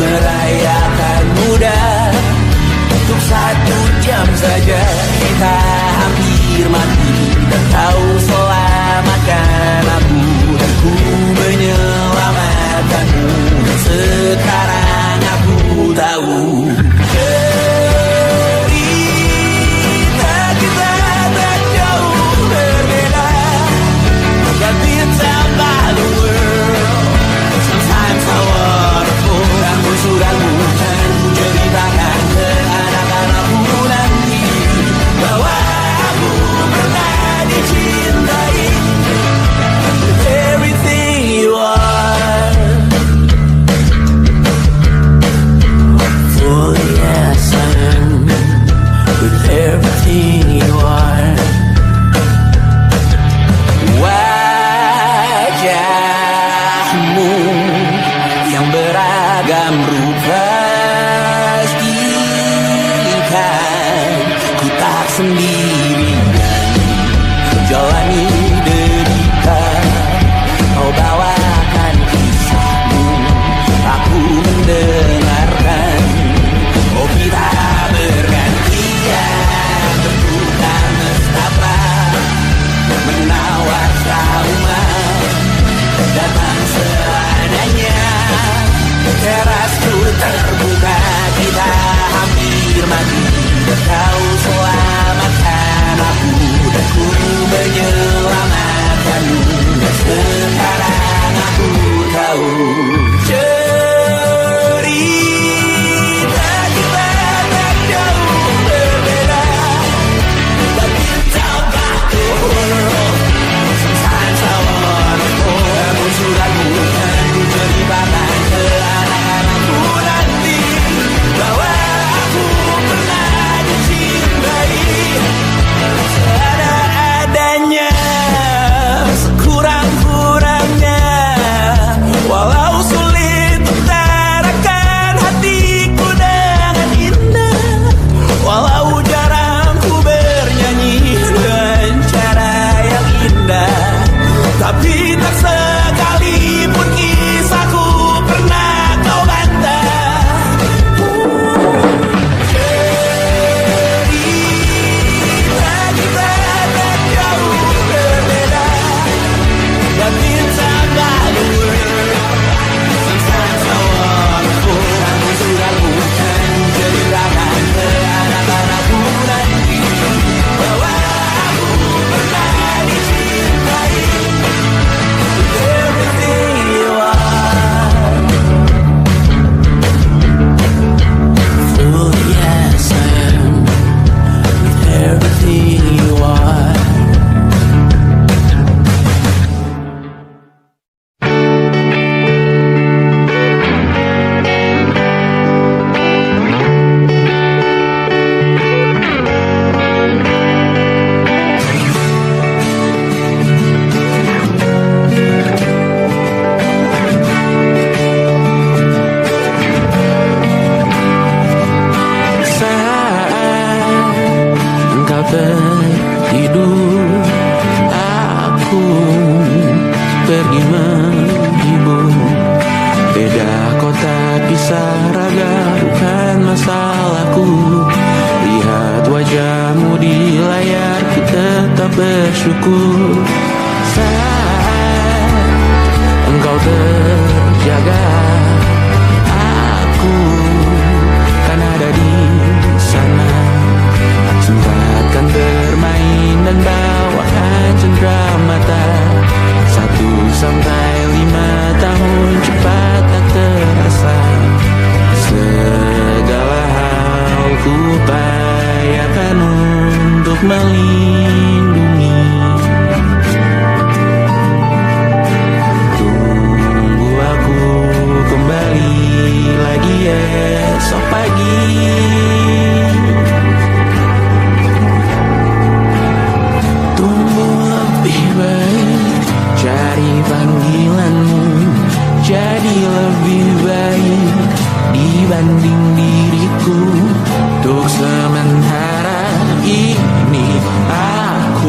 merayakan muda. Untuk 1 jam saja kita hampir mati, dan kau selamatkan aku, dan ku menyelamatkanmu. Dan sekarang aku tahu cerita kita tak jauh berbeda. But it's about the world. Sometimes I wanna fall. Kamu sudah bukan ceritakan ke anak-anakku nanti bahwa aku pernah dicintai with everything you are. For yes I am with everything you are. Wajahmu yang beragam rupa pastikan ku tak sendirian jalani derita. Kau bawakan kisahmu, aku mendengarkan. Oh kita bergantian bertukar nestapa, menawar trauma datang seadanya. Terasku terbuka, kita hampir mati, kau selamatkan aku, dan ku menyelamatkanmu. Dan sekarang aku tahu cerita kita tak jauh berbeda. But it's about the world. Sometimes I wanna fall. Kamu sudah bukan ceritakan ke anak-anakku nanti bahwa aku pernah dicintai seadanya, sekurang-kurangnya. Walau sulit utarakan hatiku dengan indah, walau jarang ku bernyanyi dengan cara yang indah, tapi tak sekalipun kisahku pernah kau bantah. Cerita kita tak jauh berbeda, but it's about the world. Sometimes I wanna fall. Kamu sudah bukan ceritakan ke anak-anakku nanti bahwa aku pernah dicintai with everything you are. Full yes I am with everything you are. Saat engkau tertidur, aku pergi menghibur. Beda kota pisah raga bukan masalahku. Lihat wajahmu di layar, ku tetap bersyukur. Saat engkau terjaga, aku kan ada di sana. Sempatkan bermain dan bawakan cenderamata. 1-5 tahun cepat tak terasa. Segala hal ku upayakan untuk melindungi. Tunggu aku kembali lagi esok pagi. Tumbuh lebih baik, cari panggilanmu, jadi lebih baik dibanding diriku. Untuk sementara ini aku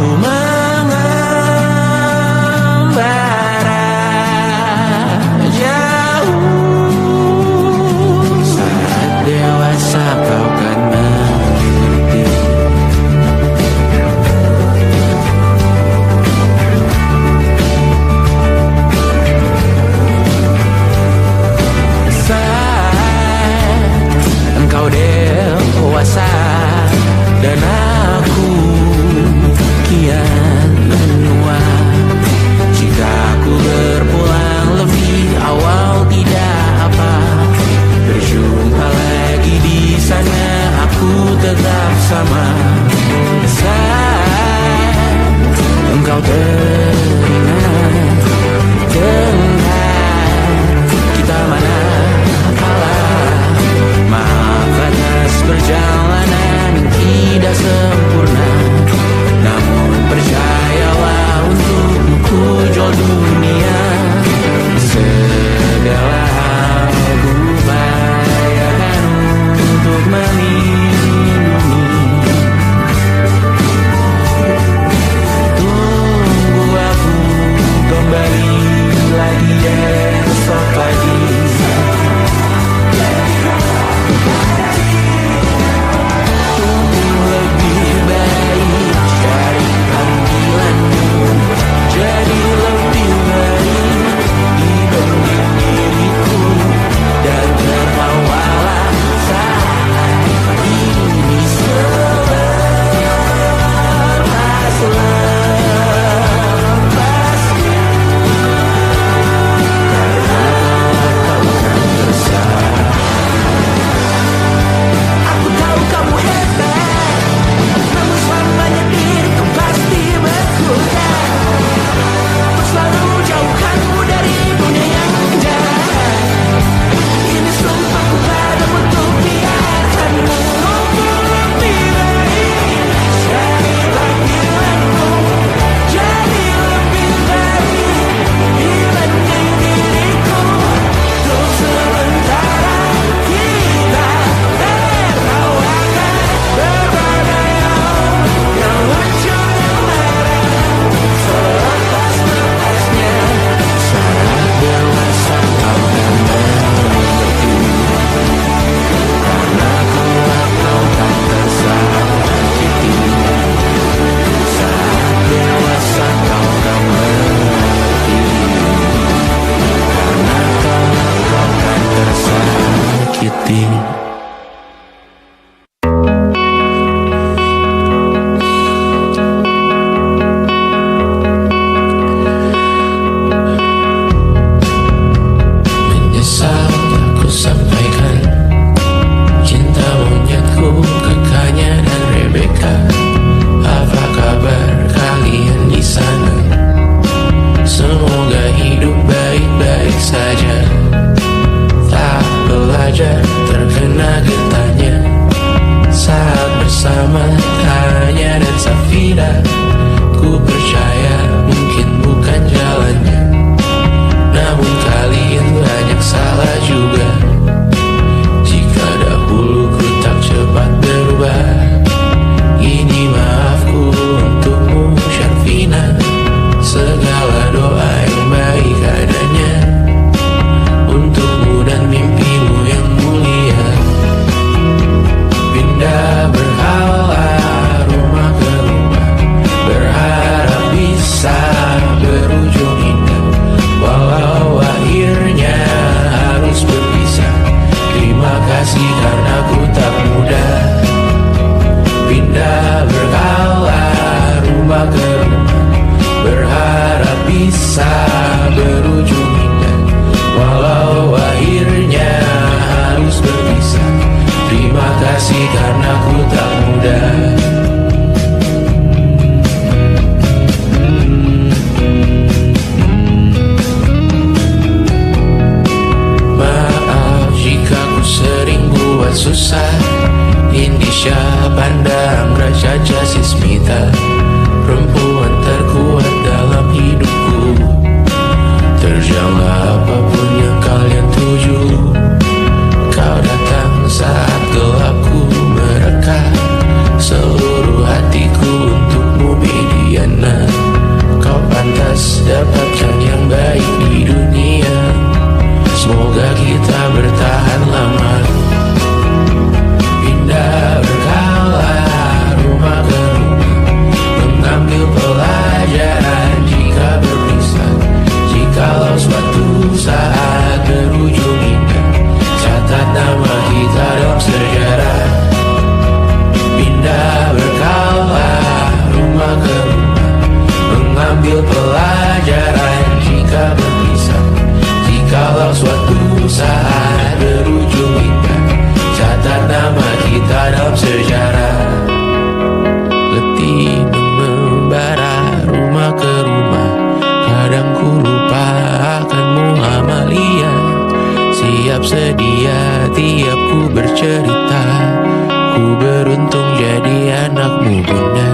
City. Menyesal aku sampaikan cinta monyetku ke Kanya dan Rebecca. Apa kabar kalian di sana? Semoga hidup baik-baik saja. Tak belajar terkena getahnya saat bersama Tanya dan Safira. Ku percaya mungkin bukan jalannya, namun kalian banyak salah juga. Jika dahulu ku tak cepat berubah, ini maafku untukmu Syarfina. Segala doa yang baik adanya untukmu dan mimpimu yang mulia. Pindah berhala rumah ke rumah, berharap bisa berujung indah. Walau akhirnya harus berpisah, terima kasih karena ku tak mudah. Pindah berhala rumah ke rumah, berharap bisa berujung indah. Walau akhirnya harus berpisah, terima kasih karena ku tak mudah. Maaf jika ku sering buat susah. Indisha pandang Raja Jasismita, perempuan terkuat dalam hidupku. Terjanglah apapun yang kalian tuju. Kau datang saat gelapku mereka, seluruh hatiku untukmu Mediana. Kau pantas dapatkan yang baik di dunia. Semoga kita bertahan lama. Pindah berkala rumah ke rumah, mengambil pelajaran jika berpisah. Jikalau suatu saat berujung indah, catat nama kita dalam sejarah. Pindah berkala rumah ke rumah, mengambil pelajaran jika berpisah. Jikalau suatu saat berujung indah, catat nama kita dalam sejarah. Letih mengembara rumah ke rumah, kadang ku lupa akanmu Amalia. Siap sedia tiap ku bercerita, ku beruntung jadi anakmu Bunda.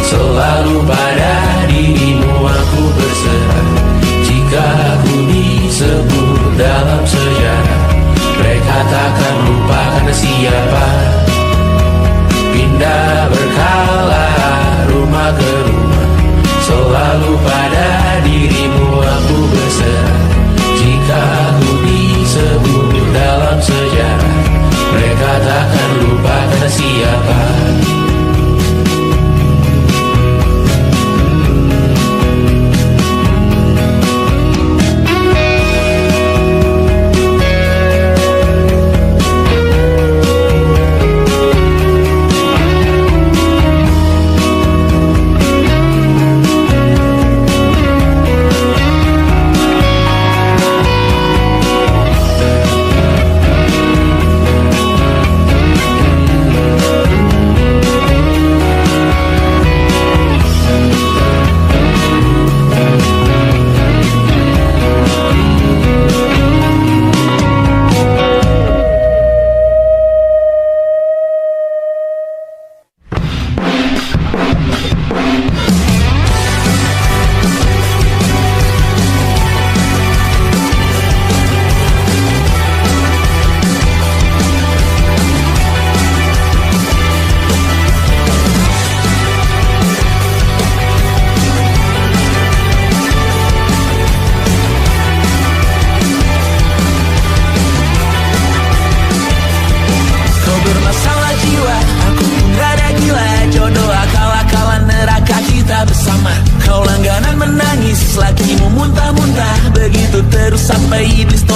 Selalu pada dirimu aku berserah. Jika aku disebut dalam sejarah, mereka takkan lupa karena siapa. Pindah berkala rumah ke rumah, selalu pada dirimu aku berserah. Jika aku disebut dalam sejarah, mereka takkan lupa karena siapa.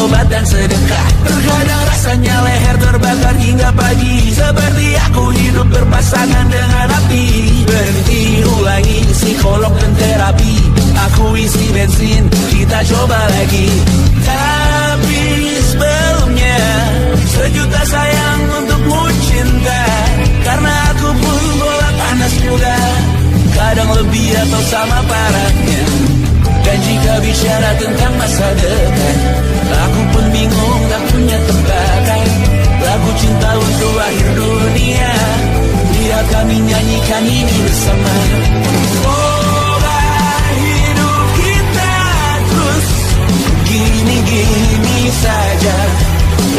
obat dan sedekah. Terkadang rasanya leher terbakar hingga pagi, seperti aku hidup berpasangan dengan api. Berhenti ulangi psikolog dan terapi, aku isi bensin, kita coba lagi. Tapi sebelumnya sejuta sayang untukmu cinta, karena aku pun bola panas juga, kadang lebih atau sama parahnya. Dan jika bicara tentang masa depan, aku pun bingung tak punya tebakan. Lagu cinta untuk akhir dunia, biar kami nyanyikan ini bersama. Semoga hidup kita terus gini-gini saja,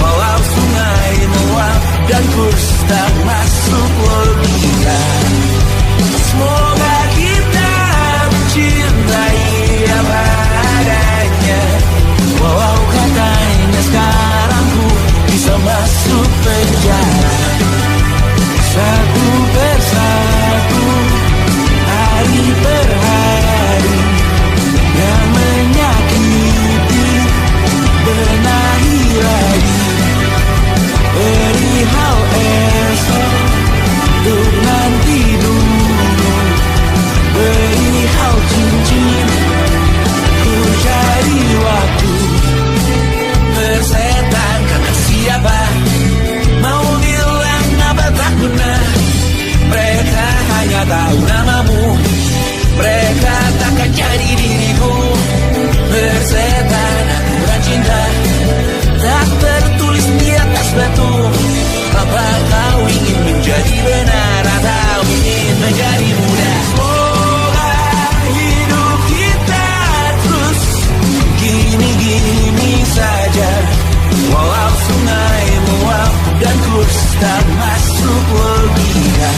walau sungai meluap dan kurs tak masuk logika. Semoga kita mencintai apa adanya, walau katanya sekarang ku bisa masuk penjara. Satu persatu, hari per hari, yang menyakiti benahi lagi. Perihal esok, untuk nanti dulu. Perihal cincin, ku cari waktu. Persetan kata siapa, mau bilang apa tak guna. Mereka hanya tahu namamu, mereka takkan jadi diriku. Persetan aturan cinta, tak tertulis di atas batu. Apa kau ingin menjadi benar atau ingin menjadi muda? Semoga hidup kita terus gini-gini saja, walau sungai meluap dan kurs tak masuk logika.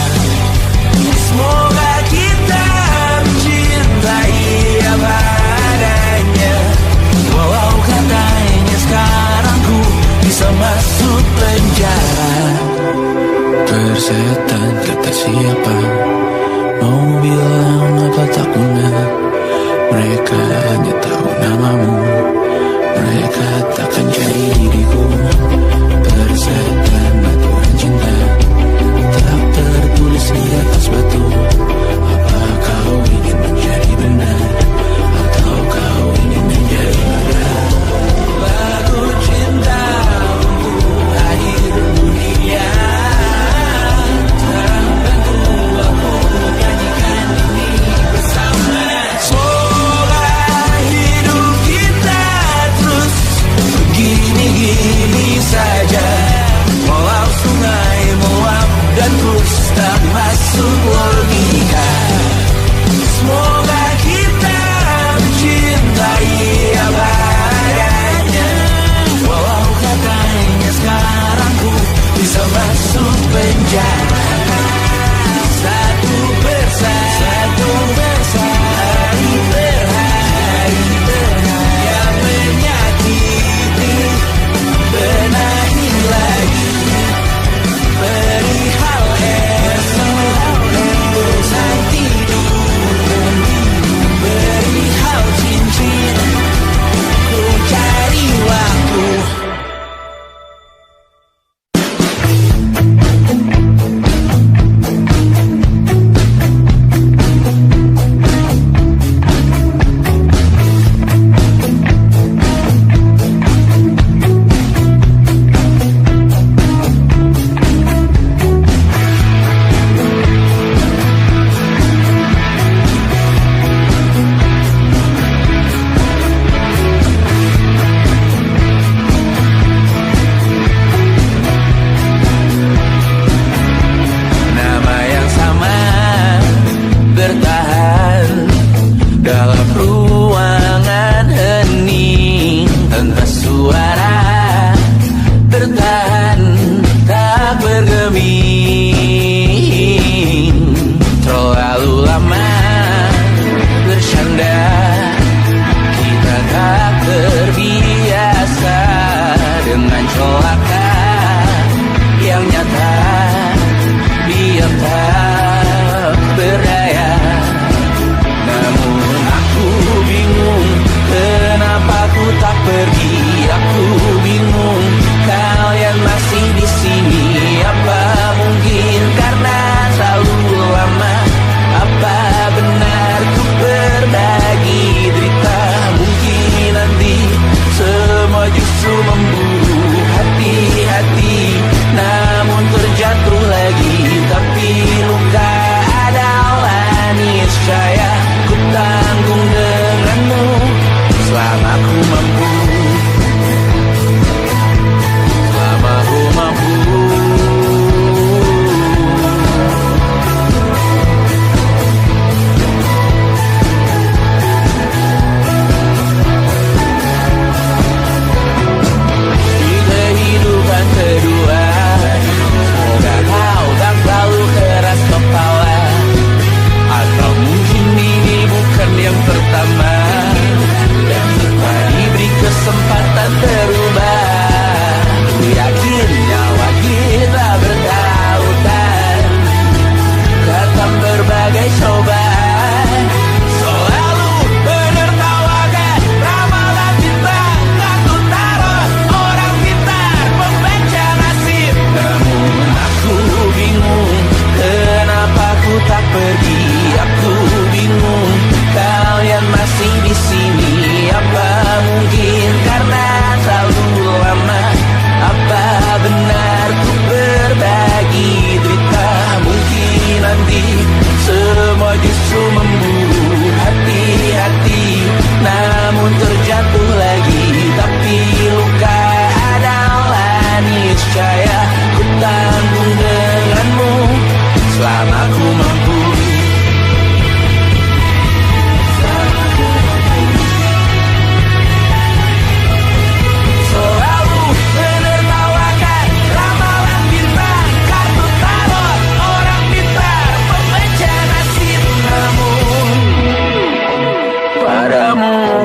Semoga kita mencintai apa adanya, walau katanya sekarang ku bisa masuk penjara. Persetan kata siapa, mau bilang apa tak guna. Mereka hanya tahu namamu, mereka takkan jadi diriku. Persetan aturan cinta, tak tertulis di atas batu. Apa kau ingin menjadi benar atau kau ingin menjadi mada? Lagu cinta untuk akhir dunia, sekarang bantu aku nyanyikan ini bersama. Semoga hidup kita terus gini-gini saja, walau sungai meluap dan kurs tak masuk logika. Semoga kita mencintai apa adanya, walau katanya sekarang ku bisa masuk penjara. Satu persatu, hari per hari, yang menyakiti benahi lagi. Perihal esok, untuk nanti dulu. Perihal cincin, ku cari waktu. Namun aku bingung kenapa ku tak pergi.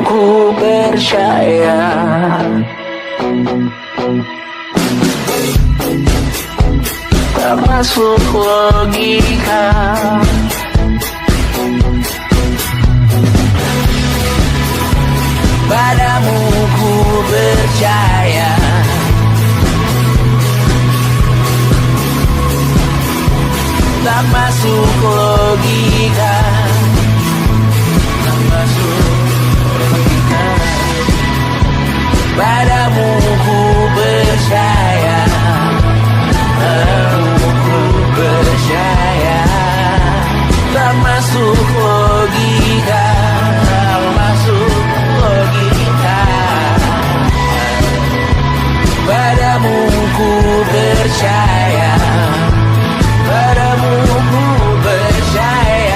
ku percaya. Tak masuk logika. Padamu ku percaya. Tak masuk logika. Tak masuk logika. Padamu ku percaya. Padamu ku percaya. Tak masuk logika. Tak masuk logika. Padamu ku percaya. Padamu ku percaya.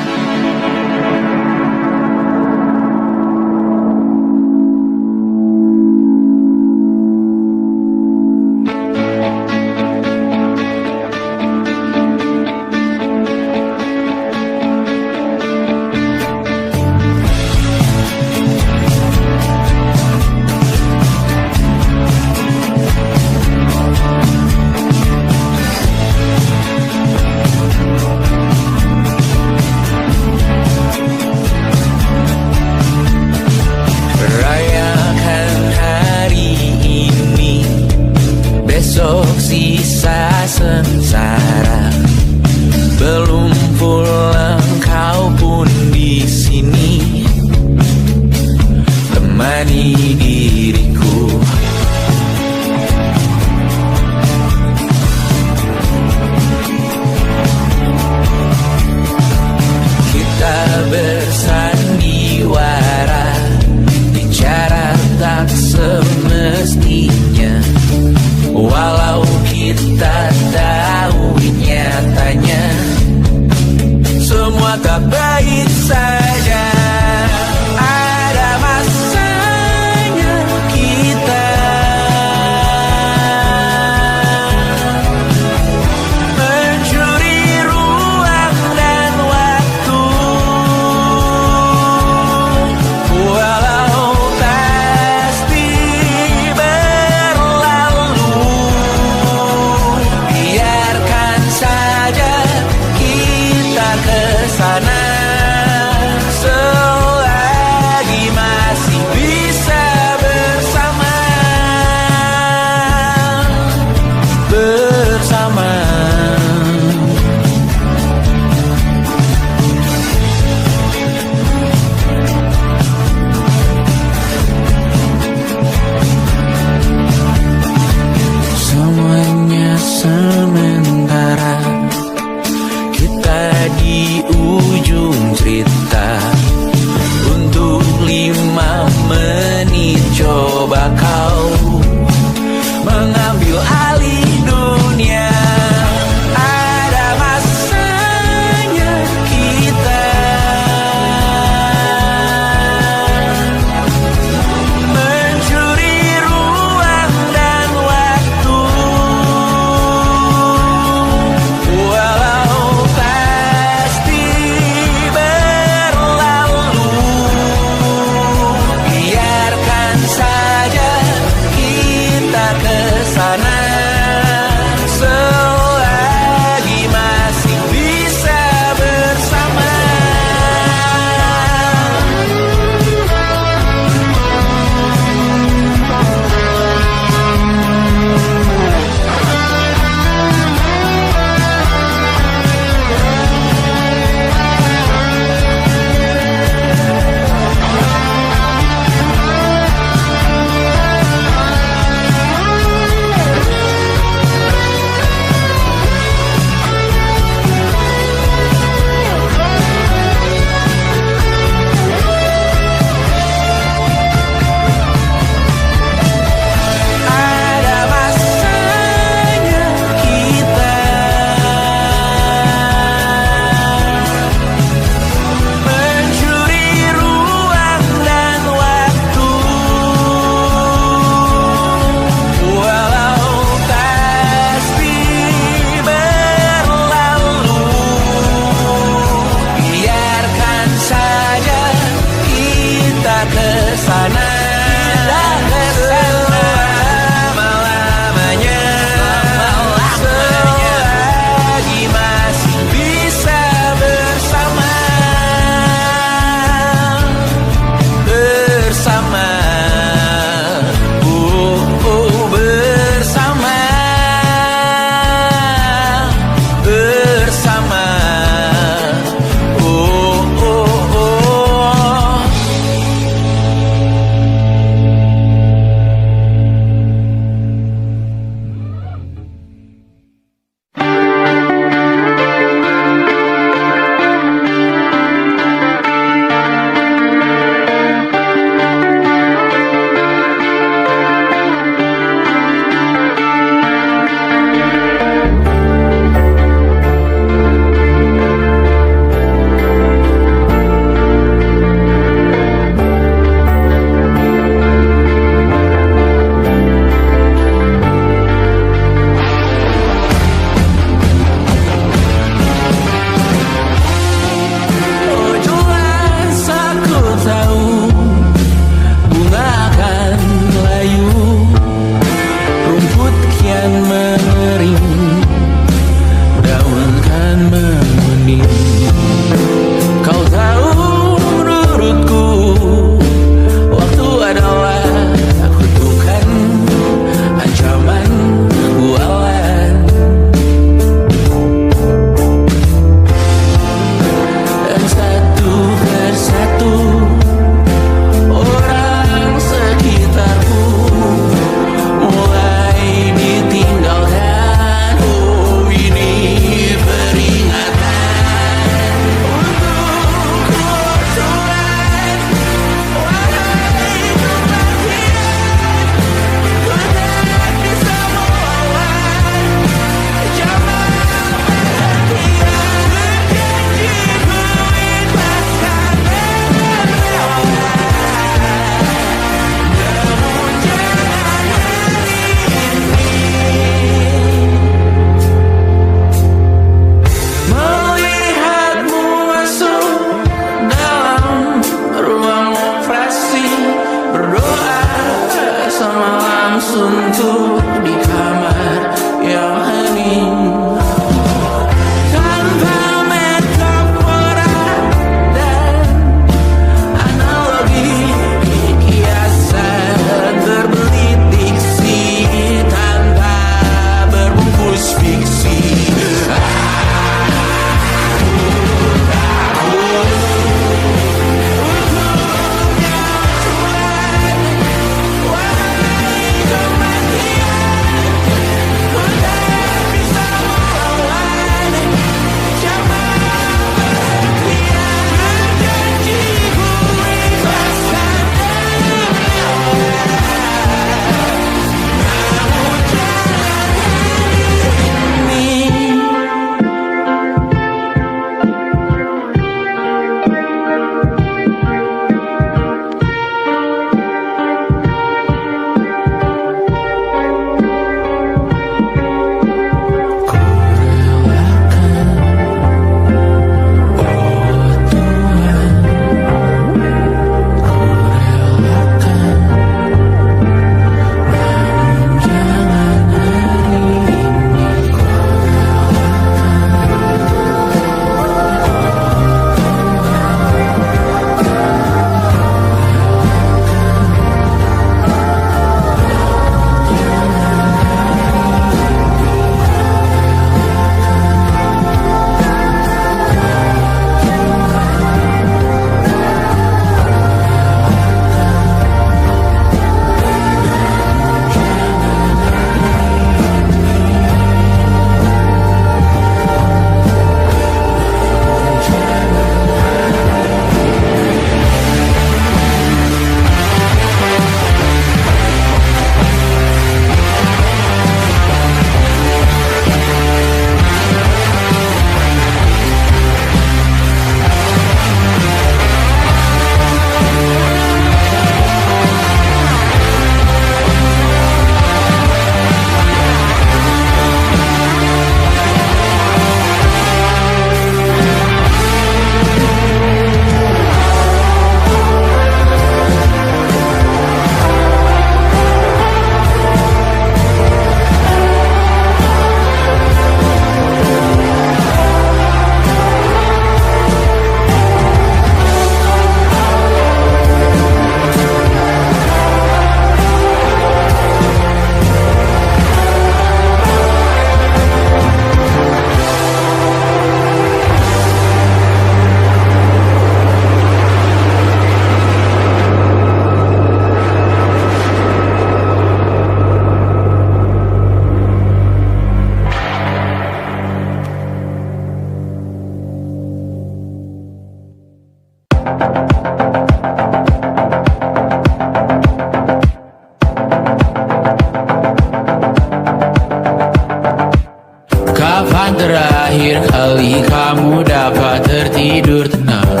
terakhir kali kamu dapat tertidur tenang?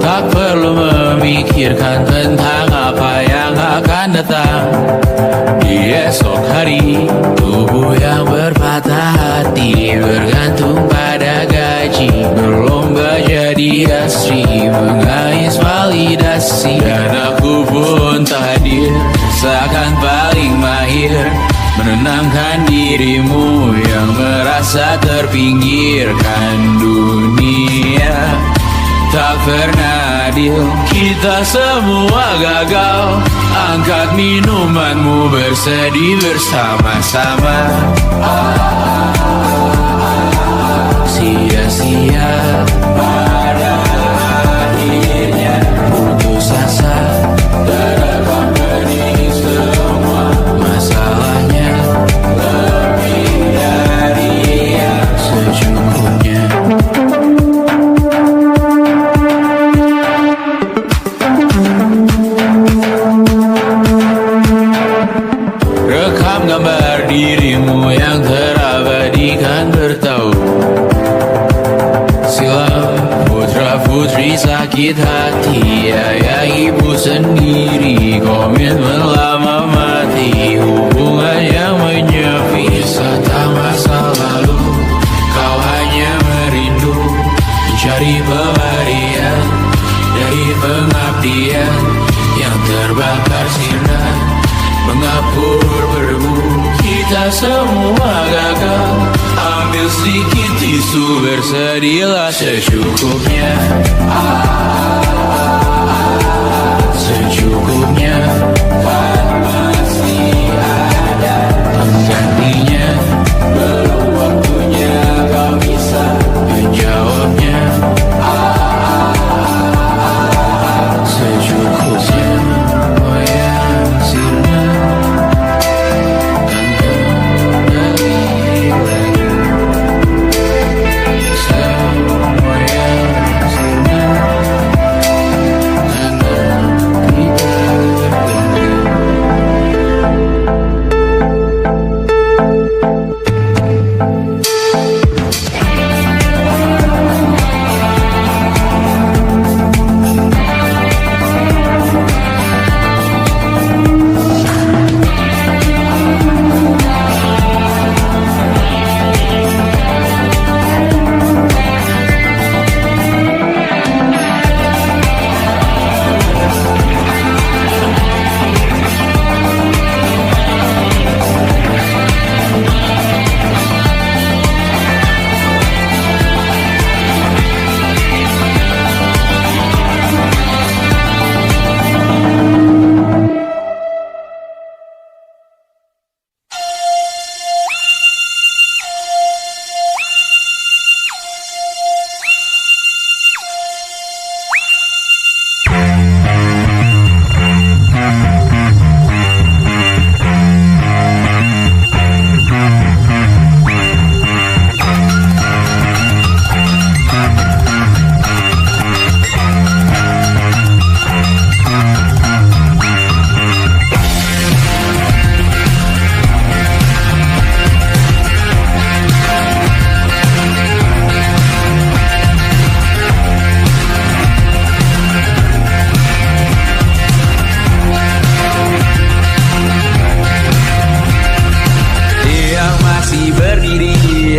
Tak perlu memikirkan tentang apa yang akan datang di esok hari. Tubuh yang berpatah hati bergantung pada gaji, berlomba jadi asri, mengais validasi. Dan aku pun tak hadir, seakan paling mahir menenangkan dirimu yang merasa terpinggirkan dunia. Tak pernah adil, kita semua gagal. Angkat minumanmu, bersedih bersama-sama. Sia-sia pada akhirnya putus asa, terekam bening semua masalahnya. Lebih dari yang secukupnya. Rekam gambar dirimu yang terabadikan bertahun silam. Putra-putri sakit hati, ayah ibu sendiri, komitmen lama mati, hubungan yang menyepi. Wisata masa lalu, kau hanya merindu mencari pelarian dari pengabdian yang terbakar sinar, mengapur berdebu. Kita semua gagal. Ambil sedikit tisu, bersedihlah secukupnya. Secukupnya, kan masih ada penggantinya. Belum waktunya kau bisa menjawabnya. Secukupnya, oh ya sirna.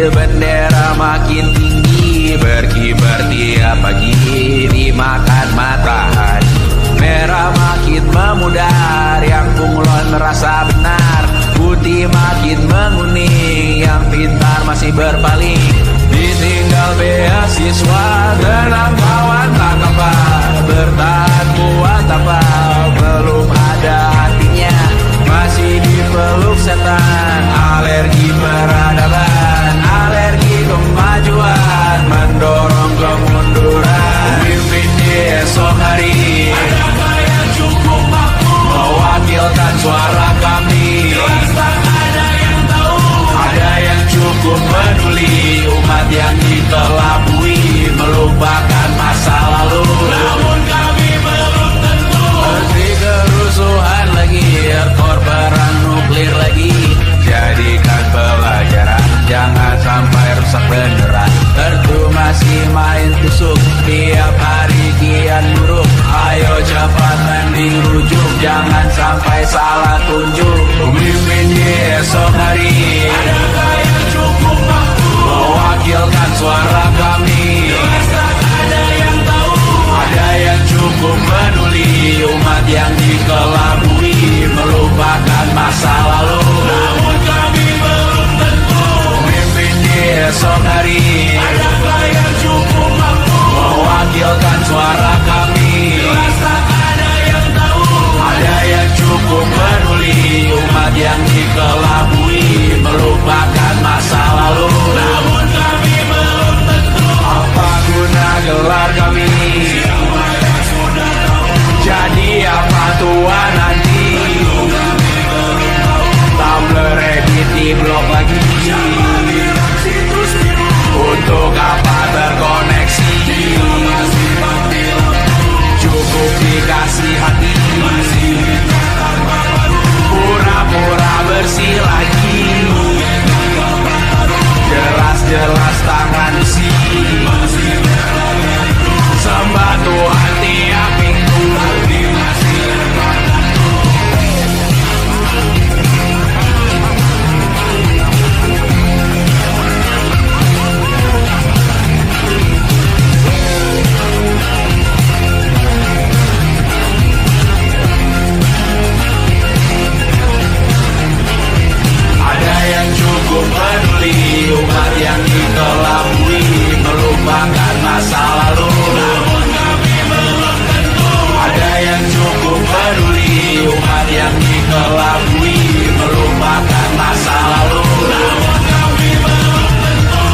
Bendera makin tinggi, berkibar tiap pagi dimakan matahari. Merah makin memudar, yang bunglon merasa benar. Putih makin menguning, yang pintar masih berpaling. Ditinggal beasiswa, tenang kawan tak apa. Bertahan kuat apa, belum ada artinya. Masih dipeluk setan, alergi peradaban, alergi kemajuan, mendorong kemunduran. Pemimpin di esok hari, adakah yang cukup mampu mewakilkan suara kami? Ada yang tahu, ada yang cukup peduli umat yang ditelabui, melupakan masa lagi main tusuk, tiap hari kian buruk. Ayo cepat mending rujuk, jangan sampai salah tunjuk. Pemimpin di esok hari, adakah yang cukup mampu mewakilkan suara kami? Jelas tak ada yang tahu, ada yang cukup peduli. Umat yang dikelabui melupakan masa lalu, namun kami belum tentu pemimpin di esok hari. Adakah yang cukup mampu mewakilkan suara kami? Jelas tak ada yang tahu, ada yang cukup peduli. Umat yang dikelabui melupakan masa lalu, namun kami belum tentu. Apa guna gelar kami? Siapa yang sudah tahu? Jadi apa tua nanti? Tumblr, Reddit, di blog lagi. Untuk apa terkoneksi? Cukup dikasih hati, pura-pura bersih lagi. Jelas-jelas tangan besi, sembah Tuhan tiap minggu. Ada yang cukup peduli, umat yang dikelabui melupakan masa lalu, namun kami belum tentu. Ada yang cukup peduli, umat yang dikelabui melupakan masa lalu, namun kami belum tentu.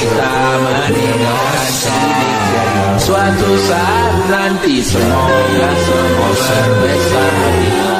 kita meninggalkan sidik. Suatu saat nanti semoga semua berbesar hati.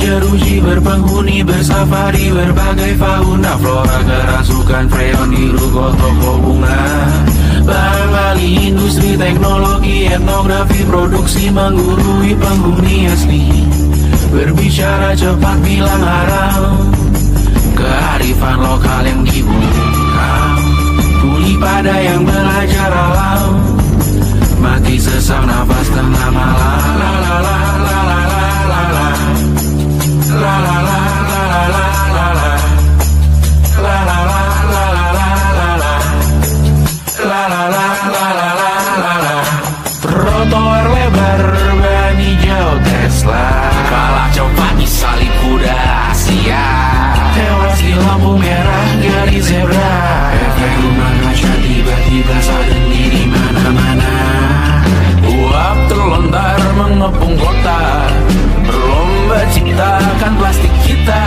berjeruji, berpenghuni, bersafari, berbagai fauna flora kerasukan bukan freon di ruko toko bunga. Bank alih industri teknologi etnografi produksi menggurui penghuni asli. Berbicara cepat bilang haram, kearifan lokal yang dibuka. Tuli pada yang belajar alam, mati sesak nafas tengah malam. La la la la la la la la la la la la la la la. La la la la la la la la. La la la la la la la la. Trotoar lebar ban hijau Tesla, kalah cepat disalip kuda Asia, tewas di lampu merah garis zebra. Efek rumah kaca tiba-tiba sadar di mana-mana. Uap terlontar mengepung kota, berlomba ciptakan plastik kita.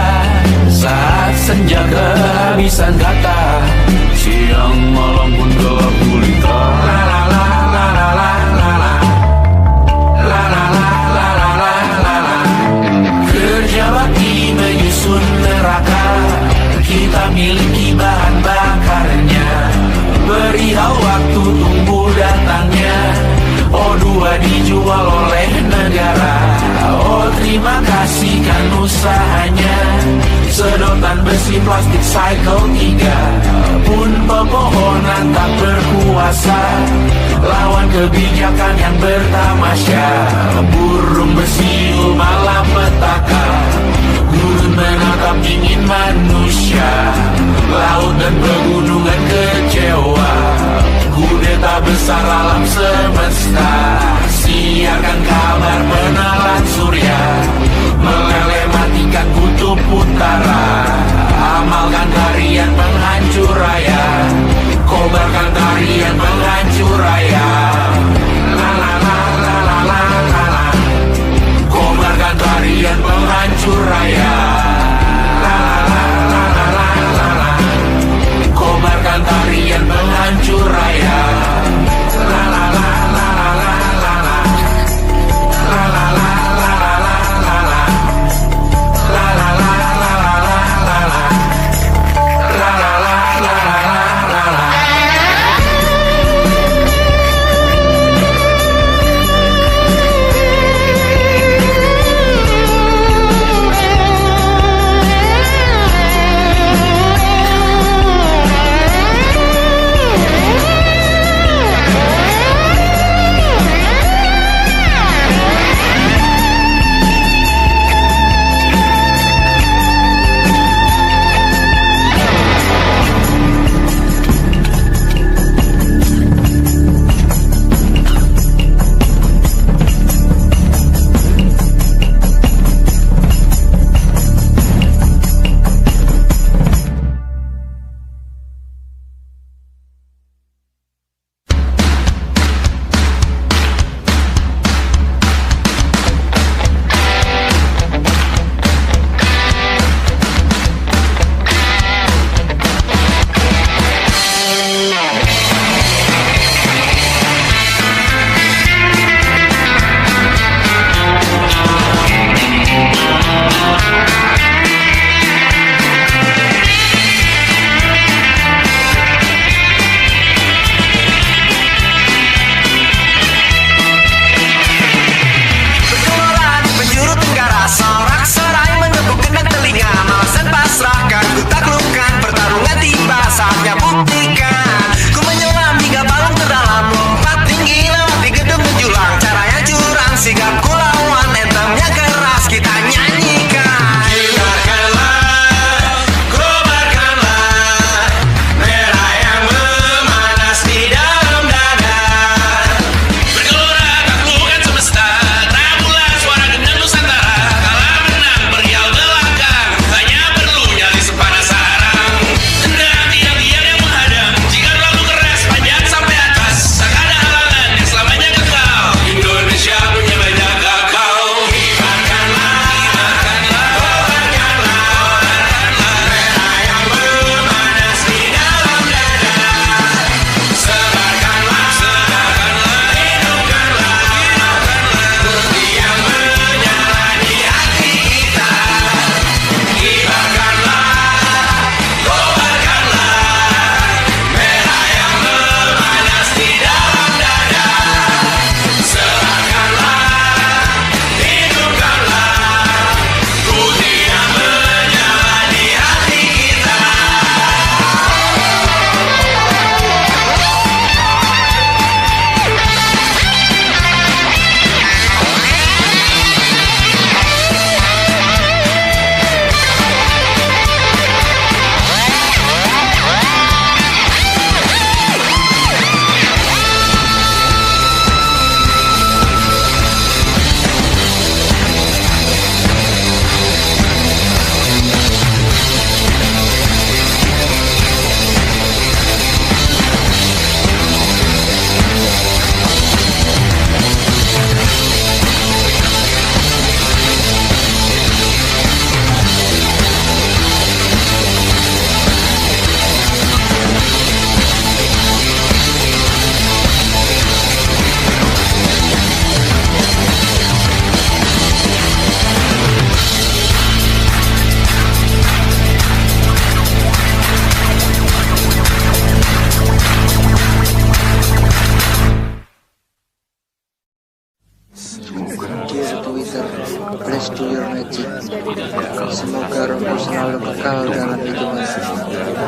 Saat senja kehabisan kata, siang malam pun gelap gulita. La la la la la la la la. La la la la la la la la. Kerja bakti menyusun neraka, kita miliki bahan bakarnya. Perihal waktu tunggu datangnya. O2 dijual oleh negara. Oh terima kasih kan usahanya. Sedotan besi plastik cycle 3 pun pepohonan tak berkuasa lawan kebijakan yang bertamasya. Burung bersiul malapetaka, gurun menatap ingin manusia. Laut dan pegunungan kecewa, kudeta besar alam semesta. Siarkan kabar penalan surya, meleleh matikan kutub utara. Amalkan tarian penghancur raya, kobarkan tarian penghancur raya. La la la la la la la la. Kobarkan tarian penghancur raya. La la la la la la la. Kobarkan tarian penghancur raya. La la la la la la la. La la la la la la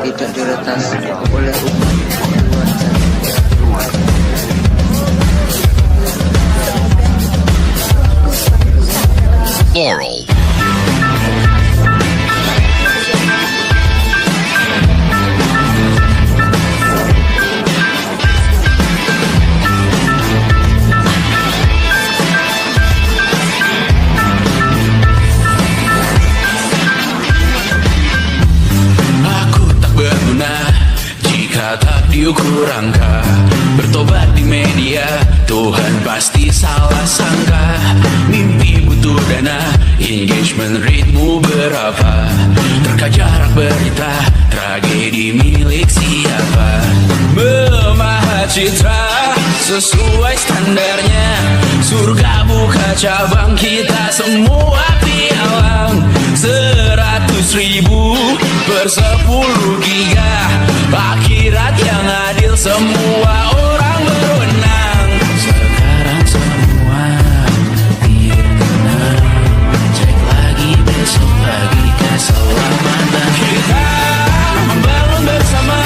tidak diretas oleh umat luar jaring. Laurel. Tak diukur angka, bertobat di media, Tuhan pasti salah sangka. Mimpi butuh dana, engagement ritmu berapa, terka jarak berita, tragedi milik siapa. Memahat citra sesuai standarnya, surga buka cabang, kita semua pialang. 100.000 per 10 giga, akhirat yang adil, semua orang berwenang. Sekarang semua tidak tenang, cek lagi besok pagi keselamatan. Kita membangun bersama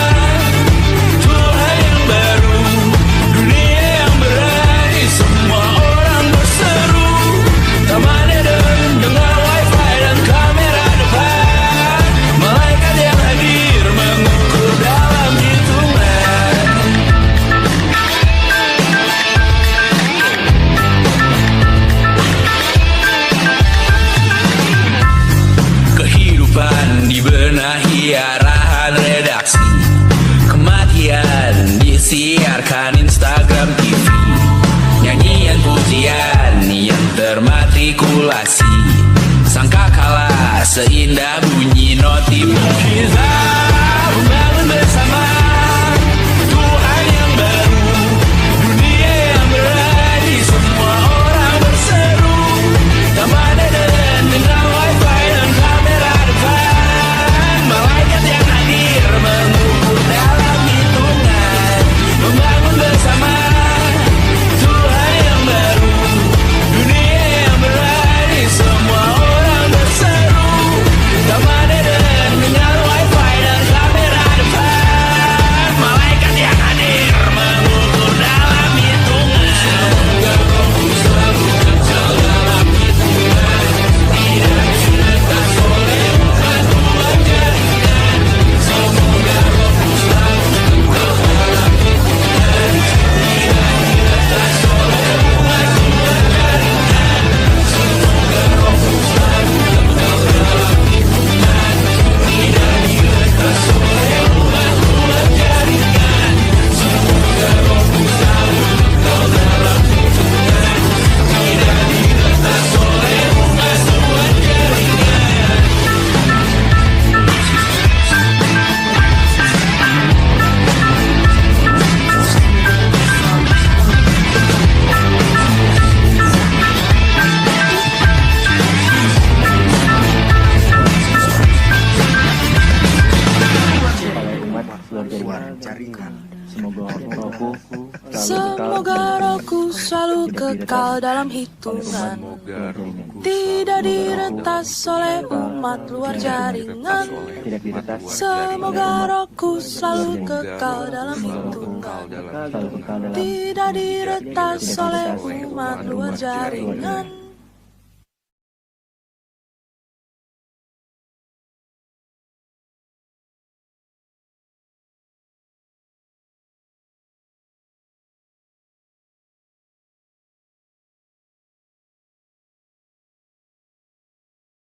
Tuhan yang baru, dunia yang berani, semua orang berseru. Taman Eden dengan wifi dan kamera depan, malaikat yang hadir mengukur dalam hitungan. Kehidupan dibenahi arahan redaksi, kematian disiarkan Instagram TV, nyanyian pujian yang termatrikulasi, sangka kalah seindah bunyi notif. Kita membangun bersama Tuhan yang baru, dunia yang berani, semua orang berseru. Taman Eden dengan wifi dan kamera depan, malaikat yang hadir mengukur dalam hitungan. Membangun bersama Tuhan yang baru, dunia yang berani, semua orang berseru. Taman Eden dengan wifi dan kamera depan, malaikat yang hadir mengukur dalam hitungan. Semoga rohmu selalu kekal dalam hitungan, tidak diretas oleh batuan jaringan. Semoga rohmu selalu kekal dalam hitungan, tidak diretas oleh batuan jaringan. Semoga rohmu selalu kekal dalam hitungan, tidak diretas oleh batuan jaringan. Semoga rohmu selalu kekal dalam hitungan, tidak diretas oleh batuan jaringan. Luar jaringan. Semoga rohku selalu kekal dalam hitungan, tidak diretas oleh umat luar jaringan. Semoga rohku selalu kekal dalam hitungan, tidak diretas oleh umat luar jaringan.